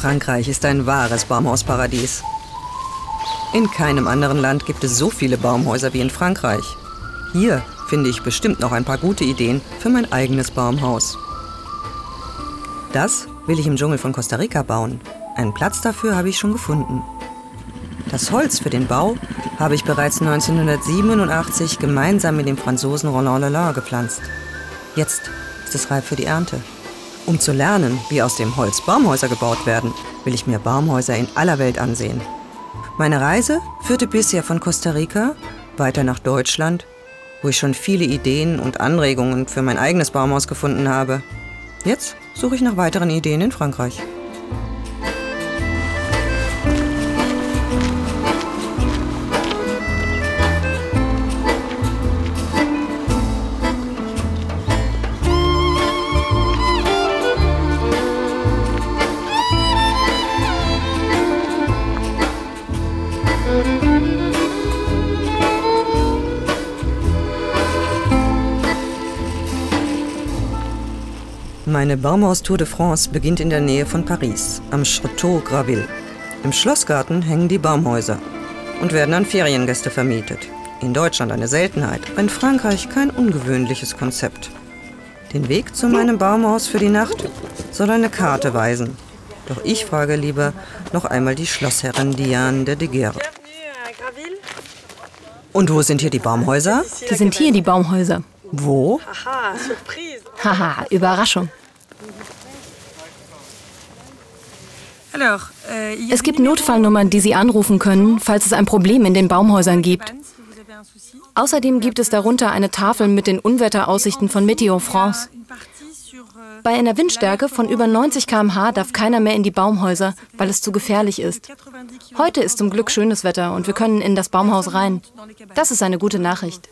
Frankreich ist ein wahres Baumhausparadies. In keinem anderen Land gibt es so viele Baumhäuser wie in Frankreich. Hier finde ich bestimmt noch ein paar gute Ideen für mein eigenes Baumhaus. Das will ich im Dschungel von Costa Rica bauen. Einen Platz dafür habe ich schon gefunden. Das Holz für den Bau habe ich bereits 1987 gemeinsam mit dem Franzosen Roland Lalande gepflanzt. Jetzt ist es reif für die Ernte. Um zu lernen, wie aus dem Holz Baumhäuser gebaut werden, will ich mir Baumhäuser in aller Welt ansehen. Meine Reise führte bisher von Costa Rica weiter nach Deutschland, wo ich schon viele Ideen und Anregungen für mein eigenes Baumhaus gefunden habe. Jetzt suche ich nach weiteren Ideen in Frankreich. Meine Baumhaustour de France beginnt in der Nähe von Paris, am Château Graville. Im Schlossgarten hängen die Baumhäuser und werden an Feriengäste vermietet. In Deutschland eine Seltenheit, in Frankreich kein ungewöhnliches Konzept. Den Weg zu meinem Baumhaus für die Nacht soll eine Karte weisen. Doch ich frage lieber noch einmal die Schlossherrin Diane de Deguerre. Und wo sind hier die Baumhäuser? Die sind hier, die Baumhäuser. Wo? Haha, Überraschung. Es gibt Notfallnummern, die Sie anrufen können, falls es ein Problem in den Baumhäusern gibt. Außerdem gibt es darunter eine Tafel mit den Unwetteraussichten von Météo France. Bei einer Windstärke von über 90 km/h darf keiner mehr in die Baumhäuser, weil es zu gefährlich ist. Heute ist zum Glück schönes Wetter und wir können in das Baumhaus rein. Das ist eine gute Nachricht.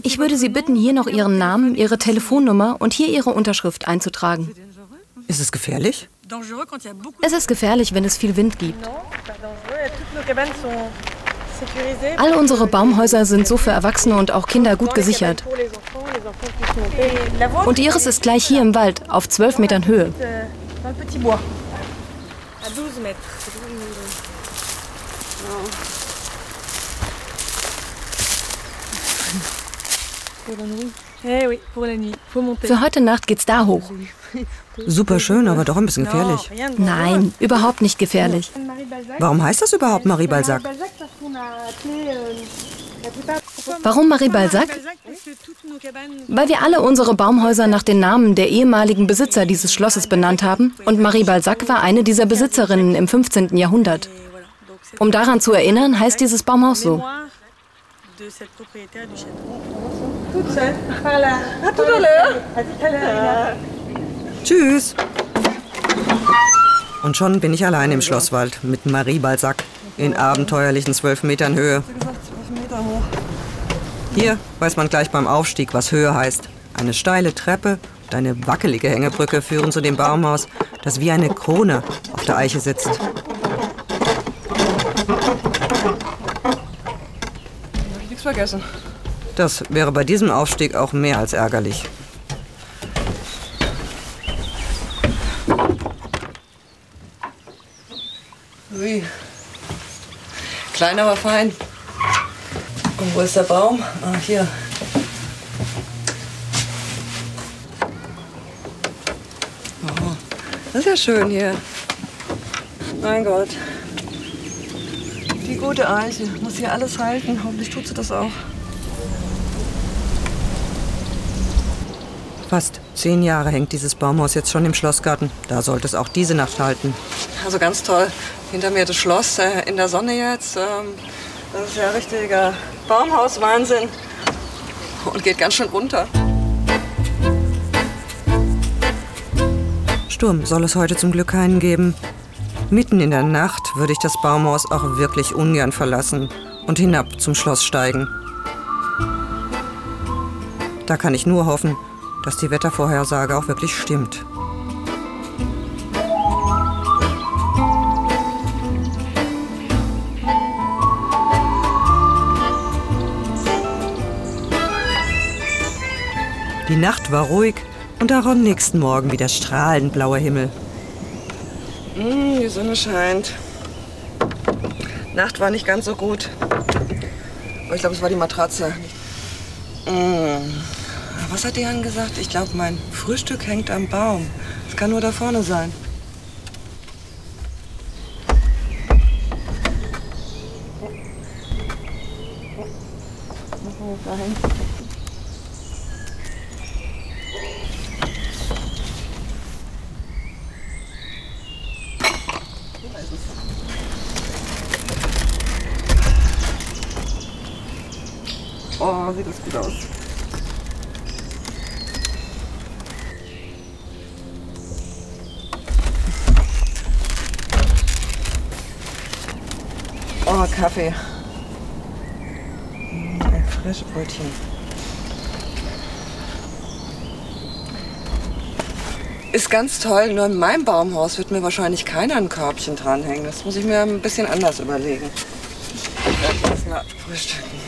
Ich würde Sie bitten, hier noch Ihren Namen, Ihre Telefonnummer und hier Ihre Unterschrift einzutragen. Ist es gefährlich? Es ist gefährlich, wenn es viel Wind gibt. All unsere Baumhäuser sind so für Erwachsene und auch Kinder gut gesichert. Und Ihres ist gleich hier im Wald, auf 12 Metern Höhe. Für heute Nacht geht's da hoch. Super schön, aber doch ein bisschen gefährlich. Nein, überhaupt nicht gefährlich. Warum heißt das überhaupt Marie Balzac? Warum Marie Balzac? Weil wir alle unsere Baumhäuser nach den Namen der ehemaligen Besitzer dieses Schlosses benannt haben und Marie Balzac war eine dieser Besitzerinnen im 15. Jahrhundert. Um daran zu erinnern, heißt dieses Baumhaus so. Tschüss. Und schon bin ich allein im Schlosswald mit Marie Balzac in abenteuerlichen 12 Metern Höhe. Hier weiß man gleich beim Aufstieg, was Höhe heißt. Eine steile Treppe und eine wackelige Hängebrücke führen zu dem Baumhaus, das wie eine Krone auf der Eiche sitzt. Nichts vergessen. Das wäre bei diesem Aufstieg auch mehr als ärgerlich. Ui. Klein, aber fein. Und wo ist der Baum? Ah, hier. Oh, das ist ja schön hier. Mein Gott. Die gute Eiche. Muss hier alles halten. Hoffentlich tut sie das auch. Fast 10 Jahre hängt dieses Baumhaus jetzt schon im Schlossgarten. Da sollte es auch diese Nacht halten. Also ganz toll. Hinter mir das Schloss in der Sonne jetzt. Das ist ja richtiger Baumhauswahnsinn. Und geht ganz schön runter. Sturm soll es heute zum Glück keinen geben. Mitten in der Nacht würde ich das Baumhaus auch wirklich ungern verlassen und hinab zum Schloss steigen. Da kann ich nur hoffen, dass die Wettervorhersage auch wirklich stimmt. Die Nacht war ruhig und auch am nächsten Morgen wieder strahlend blauer Himmel. Die Sonne scheint. Nacht war nicht ganz so gut. Aber ich glaube, es war die Matratze. Was hat die Jan gesagt? Ich glaube, mein Frühstück hängt am Baum. Es kann nur da vorne sein. Oh, sieht das gut aus. Oh, Kaffee. Ein frisches Brötchen. Ist ganz toll, nur in meinem Baumhaus wird mir wahrscheinlich keiner ein Körbchen dranhängen. Das muss ich mir ein bisschen anders überlegen. Ich werde jetzt mal frühstücken.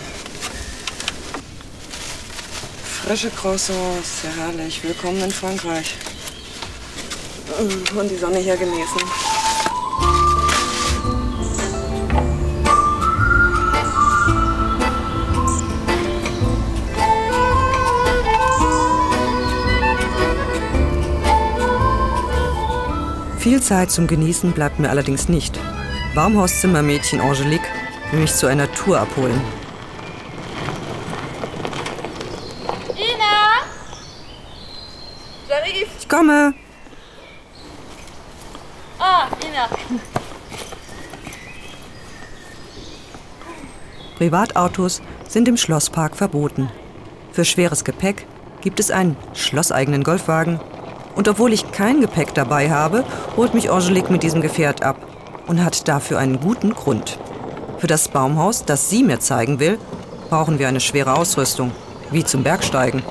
Frische Croissants, sehr herrlich. Willkommen in Frankreich. Und die Sonne hier genießen. Viel Zeit zum Genießen bleibt mir allerdings nicht. Baumhauszimmermädchen Angelique will mich zu einer Tour abholen. Ina! J'arrive! Ich komme! Ah, Ina! Privatautos sind im Schlosspark verboten. Für schweres Gepäck gibt es einen schlosseigenen Golfwagen. Und obwohl ich kein Gepäck dabei habe, holt mich Angelique mit diesem Gefährt ab und hat dafür einen guten Grund. Für das Baumhaus, das sie mir zeigen will, brauchen wir eine schwere Ausrüstung, wie zum Bergsteigen.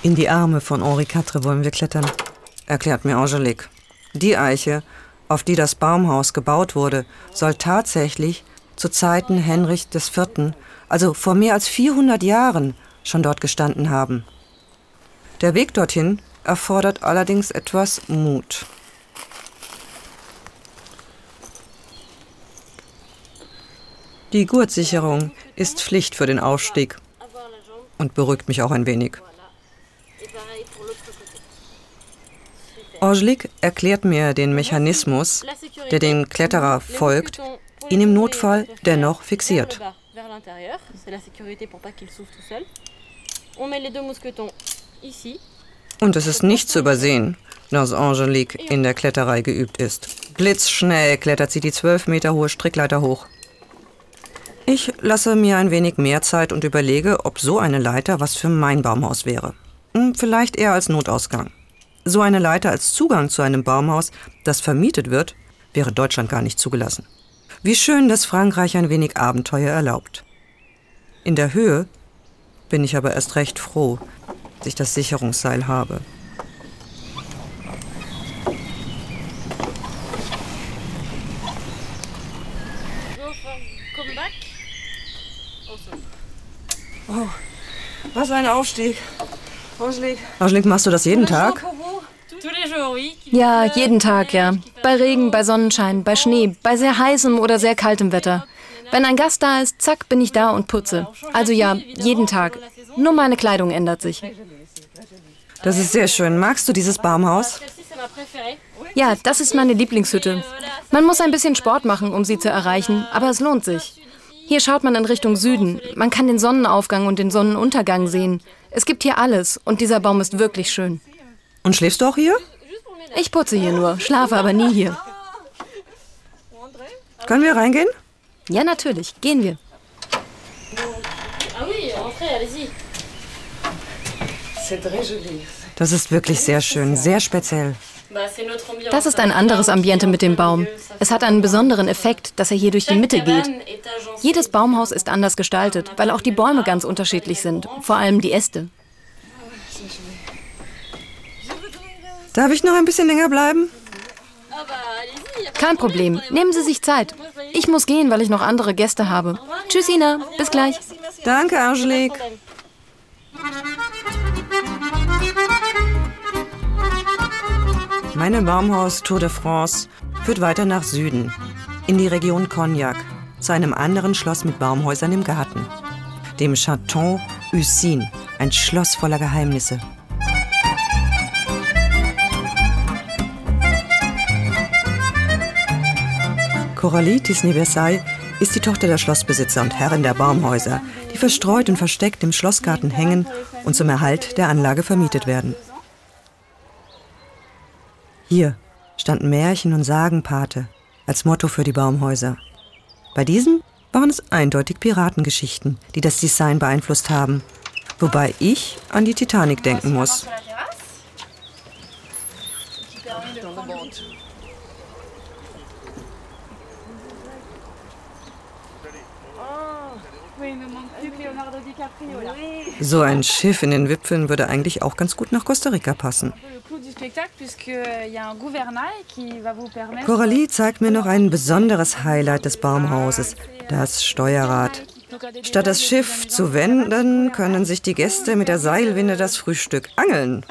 In die Arme von Henri IV wollen wir klettern, erklärt mir Angelique. Die Eiche, auf die das Baumhaus gebaut wurde, soll tatsächlich zu Zeiten Henrich IV., also vor mehr als 400 Jahren, schon dort gestanden haben. Der Weg dorthin erfordert allerdings etwas Mut. Die Gurtsicherung ist Pflicht für den Aufstieg und beruhigt mich auch ein wenig. Angelique erklärt mir den Mechanismus, der dem Kletterer folgt, ihn im Notfall dennoch fixiert. Und es ist nicht zu übersehen, dass Angelique in der Kletterei geübt ist. Blitzschnell klettert sie die 12 Meter hohe Strickleiter hoch. Ich lasse mir ein wenig mehr Zeit und überlege, ob so eine Leiter was für mein Baumhaus wäre. Vielleicht eher als Notausgang. So eine Leiter als Zugang zu einem Baumhaus, das vermietet wird, wäre Deutschland gar nicht zugelassen. Wie schön, dass Frankreich ein wenig Abenteuer erlaubt. In der Höhe bin ich aber erst recht froh, dass ich das Sicherungsseil habe. Oh, was ein Aufstieg. Angelique, machst du das jeden Tag? Ja, jeden Tag, ja. Bei Regen, bei Sonnenschein, bei Schnee, bei sehr heißem oder sehr kaltem Wetter. Wenn ein Gast da ist, zack, bin ich da und putze. Also ja, jeden Tag. Nur meine Kleidung ändert sich. Das ist sehr schön. Magst du dieses Baumhaus? Ja, das ist meine Lieblingshütte. Man muss ein bisschen Sport machen, um sie zu erreichen, aber es lohnt sich. Hier schaut man in Richtung Süden. Man kann den Sonnenaufgang und den Sonnenuntergang sehen. Es gibt hier alles und dieser Baum ist wirklich schön. Und schläfst du auch hier? Ich putze hier nur, schlafe aber nie hier. Können wir reingehen? Ja, natürlich. Gehen wir. Das ist wirklich sehr schön, sehr speziell. Das ist ein anderes Ambiente mit dem Baum. Es hat einen besonderen Effekt, dass er hier durch die Mitte geht. Jedes Baumhaus ist anders gestaltet, weil auch die Bäume ganz unterschiedlich sind, vor allem die Äste. Darf ich noch ein bisschen länger bleiben? Kein Problem. Nehmen Sie sich Zeit. Ich muss gehen, weil ich noch andere Gäste habe. Tschüss, Ina. Bis gleich. Danke, Angelique. Meine Baumhaus-Tour de France führt weiter nach Süden, in die Region Cognac, zu einem anderen Schloss mit Baumhäusern im Garten, dem Château Ussine, ein Schloss voller Geheimnisse. Coralie Tisney-Versailles ist die Tochter der Schlossbesitzer und Herrin der Baumhäuser, die verstreut und versteckt im Schlossgarten hängen und zum Erhalt der Anlage vermietet werden. Hier standen Märchen und Sagenpate als Motto für die Baumhäuser. Bei diesem waren es eindeutig Piratengeschichten, die das Design beeinflusst haben, wobei ich an die Titanic denken muss. So ein Schiff in den Wipfeln würde eigentlich auch ganz gut nach Costa Rica passen. Coralie zeigt mir noch ein besonderes Highlight des Baumhauses, das Steuerrad. Statt das Schiff zu wenden, können sich die Gäste mit der Seilwinde das Frühstück angeln.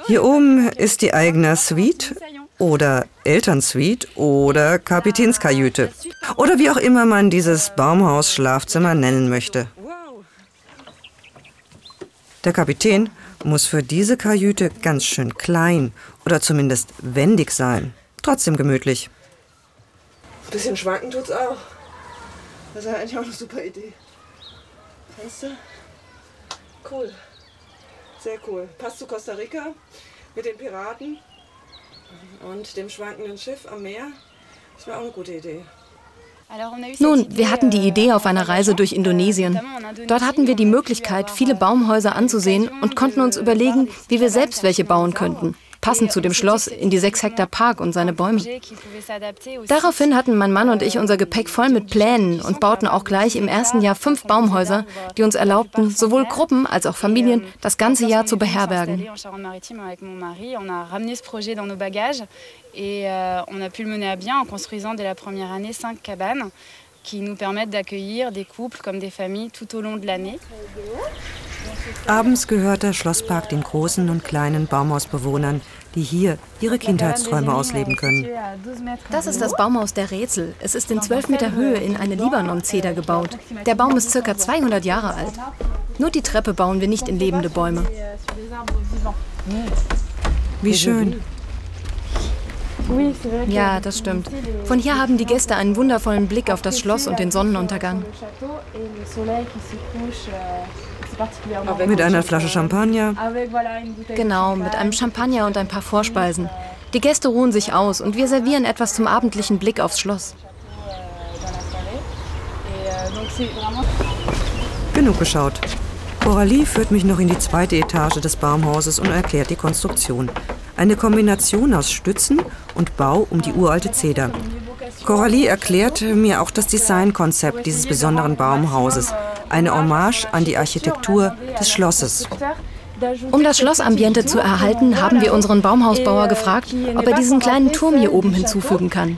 Hier oben ist die eigene Suite oder Elternsuite oder Kapitänskajüte oder wie auch immer man dieses Baumhaus-Schlafzimmer nennen möchte. Der Kapitän muss für diese Kajüte ganz schön klein oder zumindest wendig sein. Trotzdem gemütlich. Ein bisschen schwanken tut's auch. Das ist ja eigentlich auch eine super Idee. Fenster? Cool. Sehr cool. Passt zu Costa Rica mit den Piraten und dem schwankenden Schiff am Meer. Das wäre auch eine gute Idee. Nun, wir hatten die Idee auf einer Reise durch Indonesien. Dort hatten wir die Möglichkeit, viele Baumhäuser anzusehen und konnten uns überlegen, wie wir selbst welche bauen könnten. Passend zu dem Schloss, in die 6 Hektar Park und seine Bäume. Daraufhin hatten mein Mann und ich unser Gepäck voll mit Plänen und bauten auch gleich im ersten Jahr 5 Baumhäuser, die uns erlaubten, sowohl Gruppen als auch Familien das ganze Jahr zu beherbergen. Abends gehört der Schlosspark den großen und kleinen Baumhausbewohnern, die hier ihre Kindheitsträume ausleben können. Das ist das Baumhaus der Rätsel. Es ist in 12 Meter Höhe in eine Libanon-Zeder gebaut. Der Baum ist ca. 200 Jahre alt. Nur die Treppe bauen wir nicht in lebende Bäume. Wie schön. Ja, das stimmt. Von hier haben die Gäste einen wundervollen Blick auf das Schloss und den Sonnenuntergang. Mit einer Flasche Champagner. Genau, mit einem Champagner und ein paar Vorspeisen. Die Gäste ruhen sich aus und wir servieren etwas zum abendlichen Blick aufs Schloss. Genug geschaut. Coralie führt mich noch in die 2. Etage des Baumhauses und erklärt die Konstruktion. Eine Kombination aus Stützen und Bau um die uralte Zeder. Coralie erklärt mir auch das Designkonzept dieses besonderen Baumhauses. Eine Hommage an die Architektur des Schlosses. Um das Schlossambiente zu erhalten, haben wir unseren Baumhausbauer gefragt, ob er diesen kleinen Turm hier oben hinzufügen kann.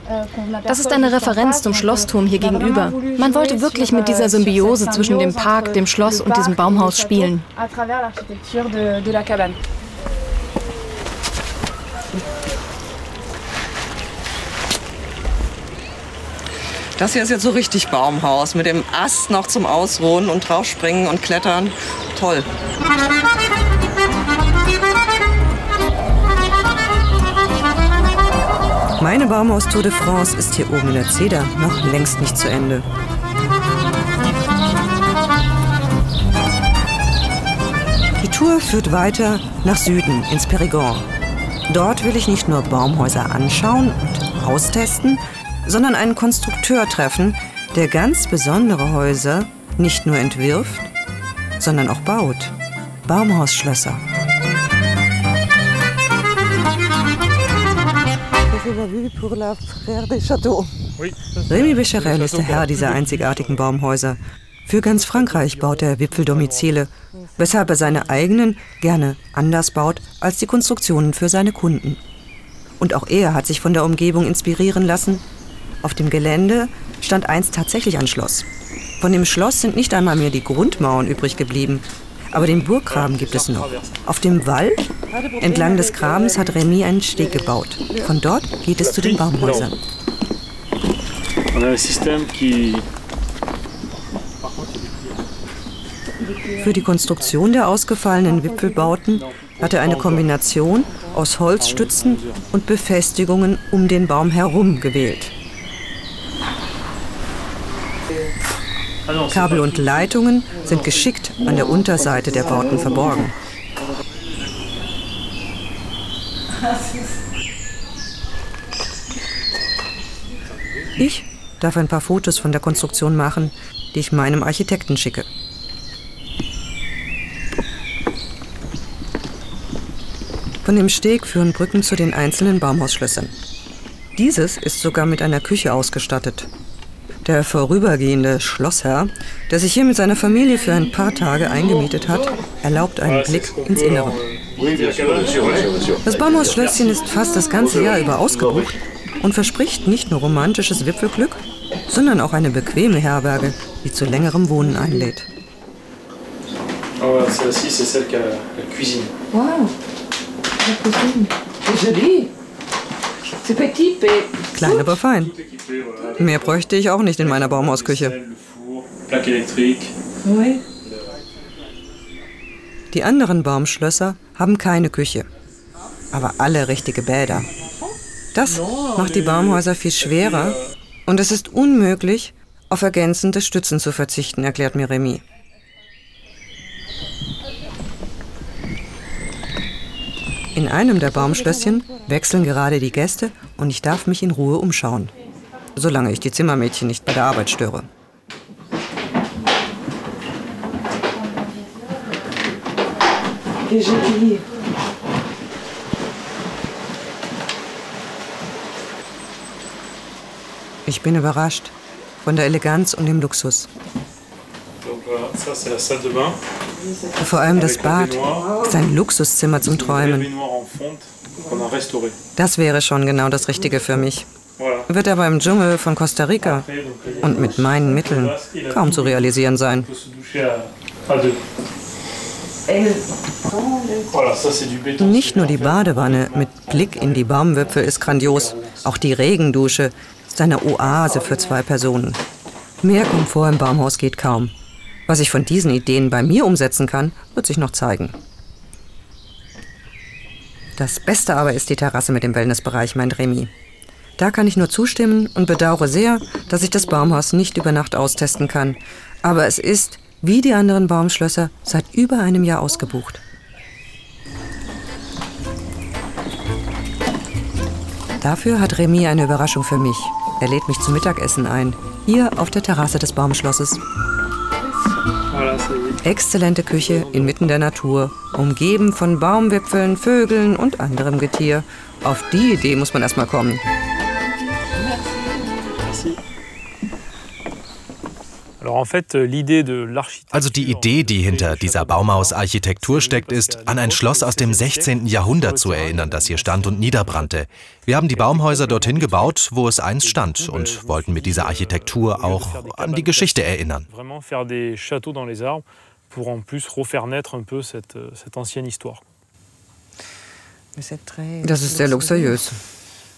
Das ist eine Referenz zum Schlossturm hier gegenüber. Man wollte wirklich mit dieser Symbiose zwischen dem Park, dem Schloss und diesem Baumhaus spielen. Das hier ist jetzt so richtig Baumhaus, mit dem Ast noch zum Ausruhen und draufspringen und klettern. Toll. Meine Baumhaus-Tour de France ist hier oben in der Zeder noch längst nicht zu Ende. Die Tour führt weiter nach Süden, ins Périgord. Dort will ich nicht nur Baumhäuser anschauen und austesten, sondern einen Konstrukteur treffen, der ganz besondere Häuser nicht nur entwirft, sondern auch baut. Baumhausschlösser. Rémy Becherel ist der Herr dieser einzigartigen Baumhäuser. Für ganz Frankreich baut er Wipfeldomizile, weshalb er seine eigenen gerne anders baut als die Konstruktionen für seine Kunden. Und auch er hat sich von der Umgebung inspirieren lassen. Auf dem Gelände stand einst tatsächlich ein Schloss. Von dem Schloss sind nicht einmal mehr die Grundmauern übrig geblieben. Aber den Burggraben gibt es noch. Auf dem Wall, entlang des Grabens, hat Rémy einen Steg gebaut. Von dort geht es zu den Baumhäusern. Für die Konstruktion der ausgefallenen Wipfelbauten hat er eine Kombination aus Holzstützen und Befestigungen um den Baum herum gewählt. Kabel und Leitungen sind geschickt an der Unterseite der Bauten verborgen. Ich darf ein paar Fotos von der Konstruktion machen, die ich meinem Architekten schicke. Von dem Steg führen Brücken zu den einzelnen Baumhausschlössern. Dieses ist sogar mit einer Küche ausgestattet. Der vorübergehende Schlossherr, der sich hier mit seiner Familie für ein paar Tage eingemietet hat, erlaubt einen Blick ins Innere. Das Baumhausschlösschen ist fast das ganze Jahr über ausgebucht und verspricht nicht nur romantisches Wipfelglück, sondern auch eine bequeme Herberge, die zu längerem Wohnen einlädt. Wow, la cuisine. C'est joli. C'est petit, mais... Klein, aber fein. Mehr bräuchte ich auch nicht in meiner Baumhausküche. Die anderen Baumschlösser haben keine Küche, aber alle richtige Bäder. Das macht die Baumhäuser viel schwerer und es ist unmöglich, auf ergänzende Stützen zu verzichten, erklärt mir Rémy. In einem der Baumschlösschen wechseln gerade die Gäste und ich darf mich in Ruhe umschauen, solange ich die Zimmermädchen nicht bei der Arbeit störe. Ich bin überrascht von der Eleganz und dem Luxus. Vor allem das Bad ist ein Luxuszimmer zum Träumen. Das wäre schon genau das Richtige für mich. Wird aber im Dschungel von Costa Rica und mit meinen Mitteln kaum zu realisieren sein. Nicht nur die Badewanne mit Blick in die Baumwipfel ist grandios, auch die Regendusche ist eine Oase für 2 Personen. Mehr Komfort im Baumhaus geht kaum. Was ich von diesen Ideen bei mir umsetzen kann, wird sich noch zeigen. Das Beste aber ist die Terrasse mit dem Wellnessbereich, meint Rémy. Da kann ich nur zustimmen und bedauere sehr, dass ich das Baumhaus nicht über Nacht austesten kann. Aber es ist, wie die anderen Baumschlösser, seit über einem Jahr ausgebucht. Dafür hat Rémy eine Überraschung für mich. Er lädt mich zum Mittagessen ein, hier auf der Terrasse des Baumschlosses. Exzellente Küche inmitten der Natur, umgeben von Baumwipfeln, Vögeln und anderem Getier. Auf die Idee muss man erst mal kommen. Also die Idee, die hinter dieser Baumhausarchitektur steckt, ist, an ein Schloss aus dem 16. Jahrhundert zu erinnern, das hier stand und niederbrannte. Wir haben die Baumhäuser dorthin gebaut, wo es einst stand und wollten mit dieser Architektur auch an die Geschichte erinnern. Das ist sehr luxuriös.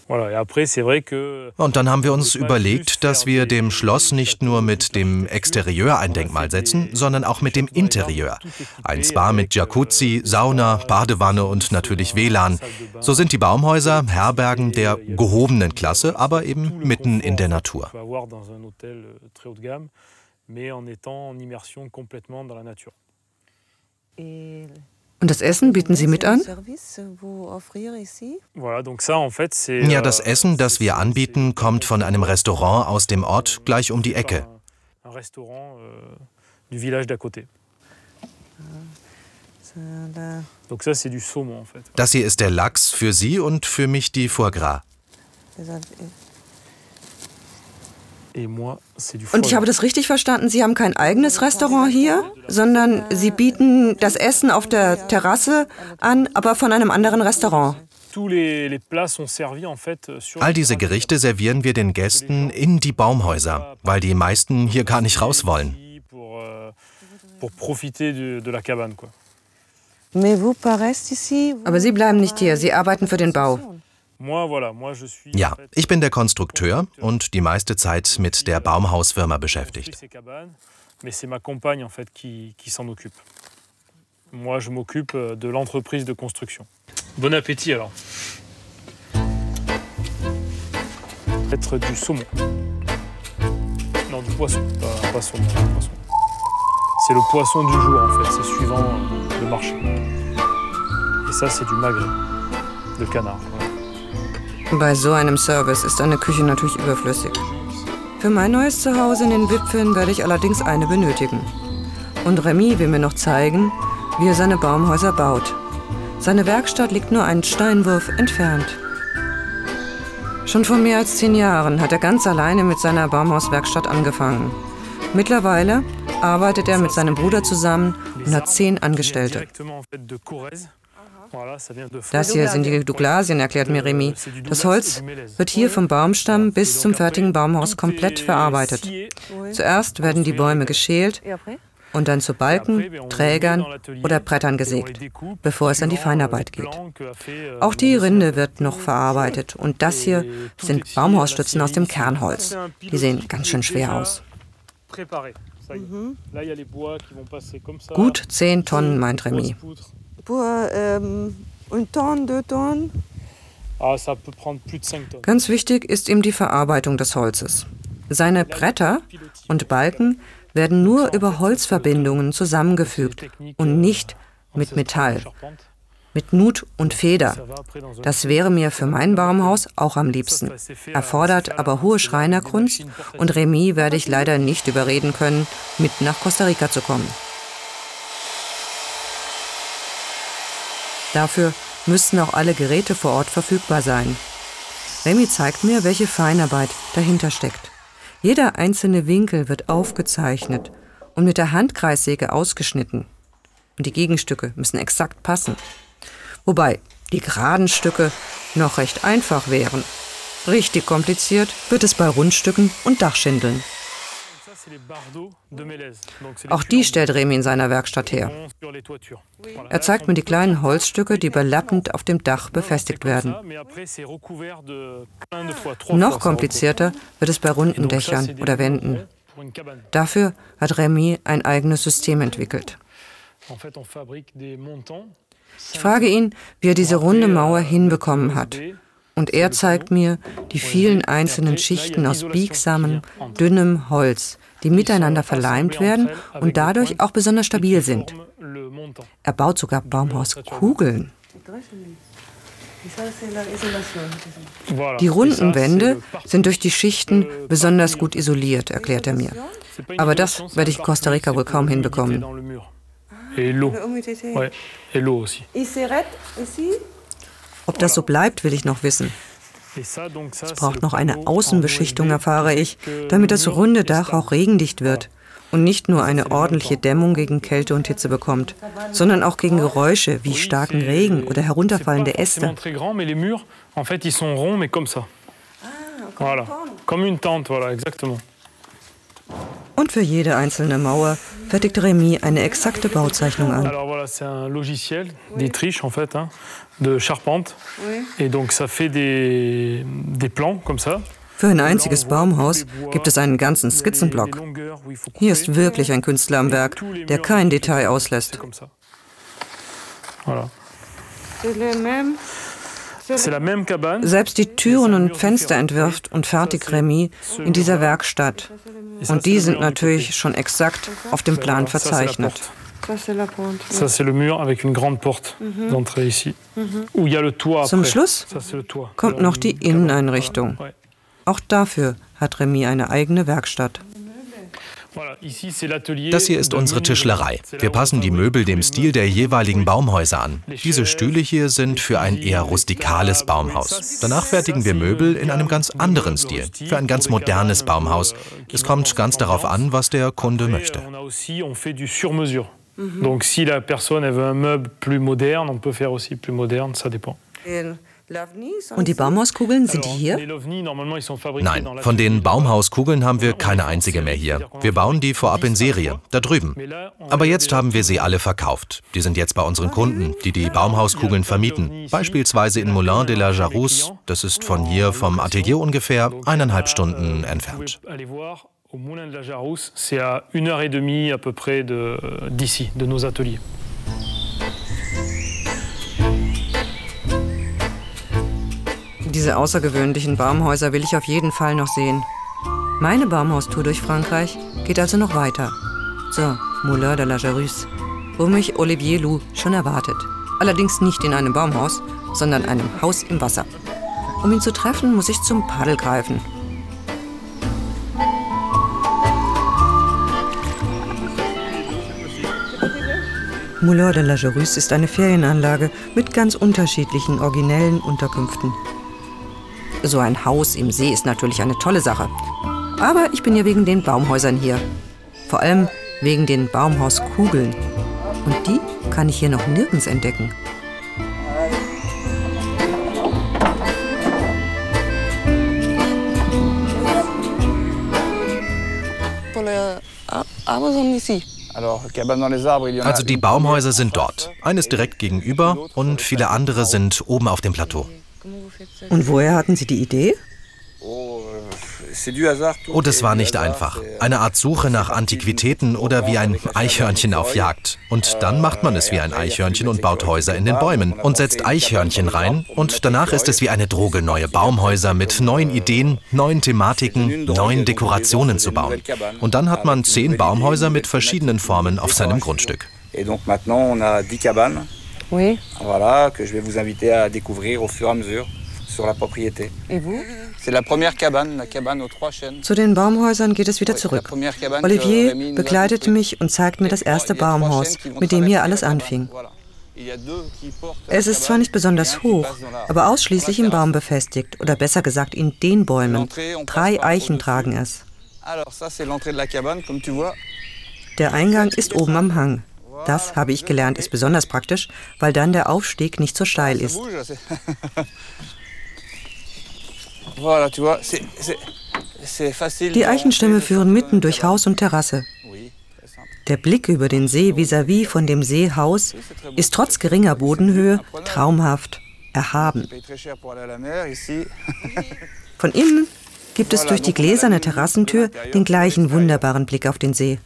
Und dann haben wir uns überlegt, dass wir dem Schloss nicht nur mit dem Exterieur ein Denkmal setzen, sondern auch mit dem Interieur. Ein Spa mit Jacuzzi, Sauna, Badewanne und natürlich WLAN. So sind die Baumhäuser Herbergen der gehobenen Klasse, aber eben mitten in der Natur. Und das Essen bieten Sie mit an? Ja, das Essen, das wir anbieten, kommt von einem Restaurant aus dem Ort gleich um die Ecke. Das hier ist der Lachs für Sie und für mich die Foie Gras. Und ich habe das richtig verstanden, Sie haben kein eigenes Restaurant hier, sondern Sie bieten das Essen auf der Terrasse an, aber von einem anderen Restaurant. All diese Gerichte servieren wir den Gästen in die Baumhäuser, weil die meisten hier gar nicht raus wollen. Aber Sie bleiben nicht hier, Sie arbeiten für den Bau. Ja, ich bin der Konstrukteur und die meiste Zeit mit der Baumhausfirma beschäftigt. Bon appétit alors. Peut-être du saumon. Non, du poisson, pas saumon. C'est le poisson du jour en fait, c'est suivant le marché. Et ça c'est du magret, de canard. Bei so einem Service ist eine Küche natürlich überflüssig. Für mein neues Zuhause in den Wipfeln werde ich allerdings eine benötigen. Und Remy will mir noch zeigen, wie er seine Baumhäuser baut. Seine Werkstatt liegt nur einen Steinwurf entfernt. Schon vor mehr als 10 Jahren hat er ganz alleine mit seiner Baumhauswerkstatt angefangen. Mittlerweile arbeitet er mit seinem Bruder zusammen und hat 10 Angestellte. Das hier sind die Douglasien, erklärt mir Remy. Das Holz wird hier vom Baumstamm bis zum fertigen Baumhaus komplett verarbeitet. Zuerst werden die Bäume geschält und dann zu Balken, Trägern oder Brettern gesägt, bevor es an die Feinarbeit geht. Auch die Rinde wird noch verarbeitet und das hier sind Baumhausstützen aus dem Kernholz. Die sehen ganz schön schwer aus. Gut 10 Tonnen, meint Remy. Ganz wichtig ist ihm die Verarbeitung des Holzes. Seine Bretter und Balken werden nur über Holzverbindungen zusammengefügt und nicht mit Metall, mit Nut und Feder. Das wäre mir für mein Baumhaus auch am liebsten. Erfordert aber hohe Schreinerkunst und Remy werde ich leider nicht überreden können, mit nach Costa Rica zu kommen. Dafür müssten auch alle Geräte vor Ort verfügbar sein. Remy zeigt mir, welche Feinarbeit dahinter steckt. Jeder einzelne Winkel wird aufgezeichnet und mit der Handkreissäge ausgeschnitten. Und die Gegenstücke müssen exakt passen. Wobei die geraden Stücke noch recht einfach wären. Richtig kompliziert wird es bei Rundstücken und Dachschindeln. Auch die stellt Remy in seiner Werkstatt her. Er zeigt mir die kleinen Holzstücke, die überlappend auf dem Dach befestigt werden. Noch komplizierter wird es bei runden Dächern oder Wänden. Dafür hat Remy ein eigenes System entwickelt. Ich frage ihn, wie er diese runde Mauer hinbekommen hat. Und er zeigt mir die vielen einzelnen Schichten aus biegsamem, dünnem Holz, die miteinander verleimt werden und dadurch auch besonders stabil sind. Er baut sogar Baumhauskugeln. Die runden Wände sind durch die Schichten besonders gut isoliert, erklärt er mir. Aber das werde ich in Costa Rica wohl kaum hinbekommen. Ob das so bleibt, will ich noch wissen. Es braucht noch eine Außenbeschichtung, erfahre ich, damit das runde Dach auch regendicht wird und nicht nur eine ordentliche Dämmung gegen Kälte und Hitze bekommt, sondern auch gegen Geräusche wie starken Regen oder herunterfallende Äste. Und für jede einzelne Mauer fertigt Remy eine exakte Bauzeichnung an. Für ein einziges Baumhaus gibt es einen ganzen Skizzenblock. Hier ist wirklich ein Künstler am Werk, der kein Detail auslässt. Selbst die Türen und Fenster entwirft und fertigt Remy in dieser Werkstatt. Und die sind natürlich schon exakt auf dem Plan verzeichnet. Zum Schluss kommt noch die Inneneinrichtung. Auch dafür hat Remy eine eigene Werkstatt. Das hier ist unsere Tischlerei. Wir passen die Möbel dem Stil der jeweiligen Baumhäuser an. Diese Stühle hier sind für ein eher rustikales Baumhaus. Danach fertigen wir Möbel in einem ganz anderen Stil, für ein ganz modernes Baumhaus. Es kommt ganz darauf an, was der Kunde möchte. Donc si la personne elle veut un meuble plus moderne, on peut faire aussi plus moderne, ça dépend. Und die Baumhauskugeln, sind die hier? Nein, von den Baumhauskugeln haben wir keine einzige mehr hier. Wir bauen die vorab in Serie, da drüben. Aber jetzt haben wir sie alle verkauft. Die sind jetzt bei unseren Kunden, die die Baumhauskugeln vermieten. Beispielsweise in Moulins de la Jarousse, das ist von hier vom Atelier ungefähr 1,5 Stunden entfernt. Au Moulin de la Jarousse, c'est à 1h30 à peu près d'ici, de nos ateliers. Diese außergewöhnlichen Baumhäuser will ich auf jeden Fall noch sehen. Meine Baumhaustour durch Frankreich geht also noch weiter. Zur Moulin de la Jarousse, wo mich Olivier Lou schon erwartet. Allerdings nicht in einem Baumhaus, sondern einem Haus im Wasser. Um ihn zu treffen, muss ich zum Paddel greifen. Moulin de la Jarousse ist eine Ferienanlage mit ganz unterschiedlichen, originellen Unterkünften. So ein Haus im See ist natürlich eine tolle Sache. Aber ich bin ja wegen den Baumhäusern hier. Vor allem wegen den Baumhauskugeln. Und die kann ich hier noch nirgends entdecken. Also die Baumhäuser sind dort. Eines direkt gegenüber und viele andere sind oben auf dem Plateau. Und woher hatten Sie die Idee? Oh, das war nicht einfach. Eine Art Suche nach Antiquitäten oder wie ein Eichhörnchen auf Jagd. Und dann macht man es wie ein Eichhörnchen und baut Häuser in den Bäumen und setzt Eichhörnchen rein. Und danach ist es wie eine Droge, neue Baumhäuser mit neuen Ideen, neuen Thematiken, neuen Dekorationen zu bauen. Und dann hat man 10 Baumhäuser mit verschiedenen Formen auf seinem Grundstück. Oui. Voilà, que je vais vous inviter à découvrir au fur et à mesure sur la propriété. Et vous? C'est la première cabane, la cabane aux 3 chênes. Zu den Baumhäusern geht es wieder zurück. Olivier begleitete mich und zeigt mir das erste Baumhaus, mit dem hier alles anfing. Es ist zwar nicht besonders hoch, aber ausschließlich im Baum befestigt, oder besser gesagt in den Bäumen. 3 Eichen tragen es. Der Eingang ist oben am Hang. Das, habe ich gelernt, ist besonders praktisch, weil dann der Aufstieg nicht so steil ist. Die Eichenstämme führen mitten durch Haus und Terrasse. Der Blick über den See vis-à-vis von dem Seehaus ist trotz geringer Bodenhöhe traumhaft, erhaben. Von innen gibt es durch die gläserne Terrassentür den gleichen wunderbaren Blick auf den See.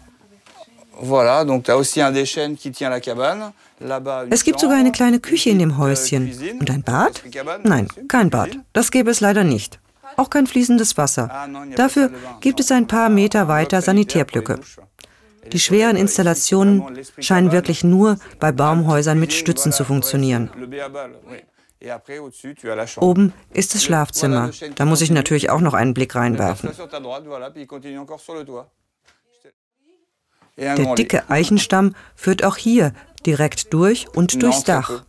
Es gibt sogar eine kleine Küche in dem Häuschen. Und ein Bad? Nein, kein Bad. Das gäbe es leider nicht. Auch kein fließendes Wasser. Dafür gibt es ein paar Meter weiter Sanitärblöcke. Die schweren Installationen scheinen wirklich nur bei Baumhäusern mit Stützen zu funktionieren. Oben ist das Schlafzimmer. Da muss ich natürlich auch noch einen Blick reinwerfen. Der dicke Eichenstamm führt auch hier direkt durch und durchs Dach.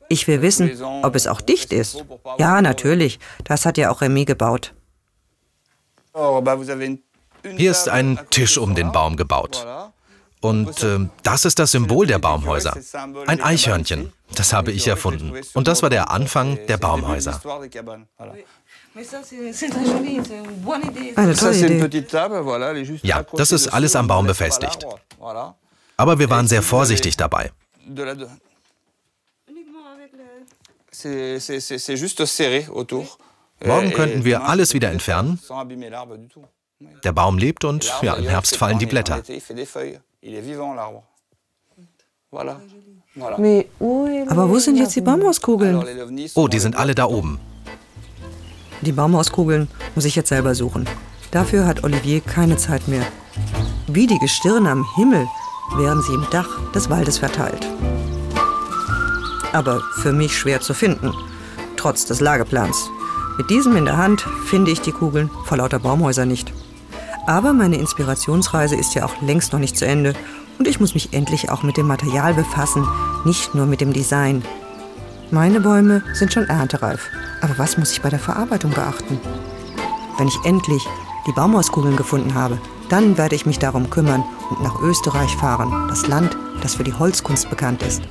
Ich will wissen, ob es auch dicht ist. Ja, natürlich. Das hat ja auch Remy gebaut. Hier ist ein Tisch um den Baum gebaut. Und das ist das Symbol der Baumhäuser. Ein Eichhörnchen. Das habe ich erfunden. Und das war der Anfang der Baumhäuser. Eine tolle Idee. Ja, das ist alles am Baum befestigt. Aber wir waren sehr vorsichtig dabei. Morgen könnten wir alles wieder entfernen. Der Baum lebt und ja, im Herbst fallen die Blätter. Aber wo sind jetzt die Baumhauskugeln? Oh, die sind alle da oben. Die Baumhauskugeln muss ich jetzt selber suchen. Dafür hat Olivier keine Zeit mehr. Wie die Gestirne am Himmel wären sie im Dach des Waldes verteilt. Aber für mich schwer zu finden, trotz des Lageplans. Mit diesem in der Hand finde ich die Kugeln vor lauter Baumhäuser nicht. Aber meine Inspirationsreise ist ja auch längst noch nicht zu Ende. Und ich muss mich endlich auch mit dem Material befassen, nicht nur mit dem Design. Meine Bäume sind schon erntereif. Aber was muss ich bei der Verarbeitung beachten? Wenn ich endlich die Baumhauskugeln gefunden habe, dann werde ich mich darum kümmern und nach Österreich fahren, das Land, das für die Holzkunst bekannt ist.